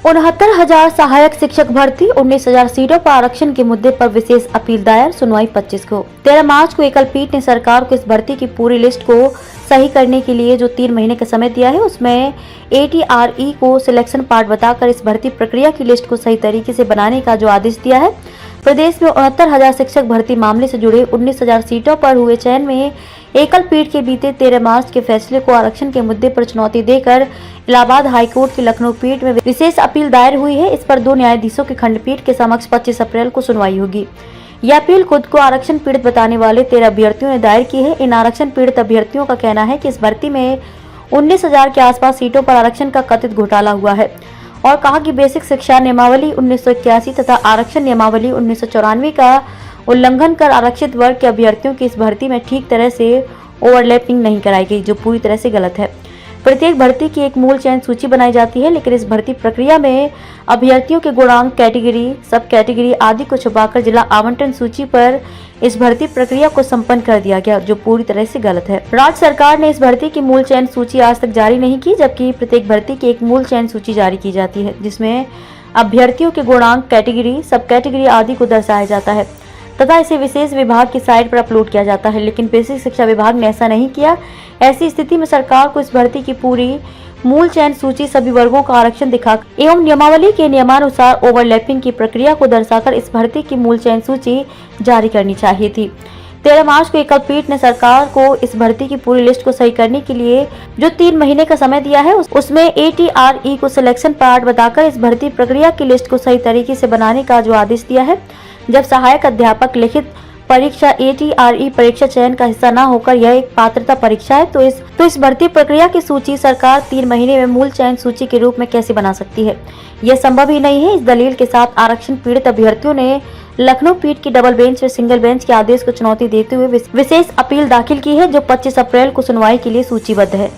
69,000 सहायक शिक्षक भर्ती, 19,000 सीटों पर आरक्षण के मुद्दे पर विशेष अपील दायर, सुनवाई 25 को। 13 मार्च को एकल पीठ ने सरकार को इस भर्ती की पूरी लिस्ट को सही करने के लिए जो 3 महीने का समय दिया है, उसमें ATRE को सिलेक्शन पार्ट बताकर इस भर्ती प्रक्रिया की लिस्ट को सही तरीके से बनाने का जो आदेश दिया है। प्रदेश में 69,000 शिक्षक भर्ती मामले से जुड़े 19,000 सीटों पर हुए चयन में एकल पीठ के बीते 13 मार्च के फैसले को आरक्षण के मुद्दे पर चुनौती देकर इलाहाबाद हाईकोर्ट की लखनऊ पीठ में विशेष अपील दायर हुई है। इस पर 2 न्यायाधीशों की खंडपीठ के समक्ष 25 अप्रैल को सुनवाई होगी। यह अपील खुद को आरक्षण पीड़ित बताने वाले 13 अभ्यर्थियों ने दायर की है। इन आरक्षण पीड़ित अभ्यर्थियों का कहना है कि इस भर्ती में 19,000 के आसपास सीटों पर आरक्षण का कथित घोटाला हुआ है और कहा कि बेसिक शिक्षा नियमावली 1981 तथा आरक्षण नियमावली 1994 का उल्लंघन कर आरक्षित वर्ग के अभ्यर्थियों की इस भर्ती में ठीक तरह से ओवरलैपिंग नहीं कराई गई, जो पूरी तरह से गलत है। प्रत्येक भर्ती की एक मूल चयन सूची बनाई जाती है, लेकिन इस भर्ती प्रक्रिया में अभ्यर्थियों के गुणांक, कैटेगरी, सब कैटेगरी आदि को छुपाकर जिला आवंटन सूची पर इस भर्ती प्रक्रिया को संपन्न कर दिया गया, जो पूरी तरह से गलत है। राज्य सरकार ने इस भर्ती की मूल चयन सूची आज तक जारी नहीं की, जबकि प्रत्येक भर्ती की एक मूल चयन सूची जारी की जाती है, जिसमें अभ्यर्थियों के गुणांक, कैटेगरी, सब कैटेगरी आदि को दर्शाया जाता है तथा इसे विशेष विभाग की साइट पर अपलोड किया जाता है, लेकिन बेसिक शिक्षा विभाग ने ऐसा नहीं किया। ऐसी स्थिति में सरकार को इस भर्ती की पूरी मूल चयन सूची, सभी वर्गों का आरक्षण दिखाकर एवं नियमावली के नियमानुसार ओवरलैपिंग की प्रक्रिया को दर्शाकर इस भर्ती की मूल चयन सूची जारी करनी चाहिए थी। 13 मार्च को एकल पीठ ने सरकार को इस भर्ती की पूरी लिस्ट को सही करने के लिए जो 3 महीने का समय दिया है, उसमें ATRE को सिलेक्शन पार्ट बताकर इस भर्ती प्रक्रिया की लिस्ट को सही तरीके से बनाने का जो आदेश दिया है। जब सहायक अध्यापक लिखित परीक्षा ATRE परीक्षा चयन का हिस्सा न होकर यह एक पात्रता परीक्षा है, तो इस भर्ती प्रक्रिया की सूची सरकार 3 महीने में मूल चयन सूची के रूप में कैसे बना सकती है? यह संभव ही नहीं है। इस दलील के साथ आरक्षण पीड़ित अभ्यर्थियों ने लखनऊ पीठ की डबल बेंच व सिंगल बेंच के आदेश को चुनौती देते हुए विशेष अपील दाखिल की है, जो 25 अप्रैल को सुनवाई के लिए सूचीबद्ध है।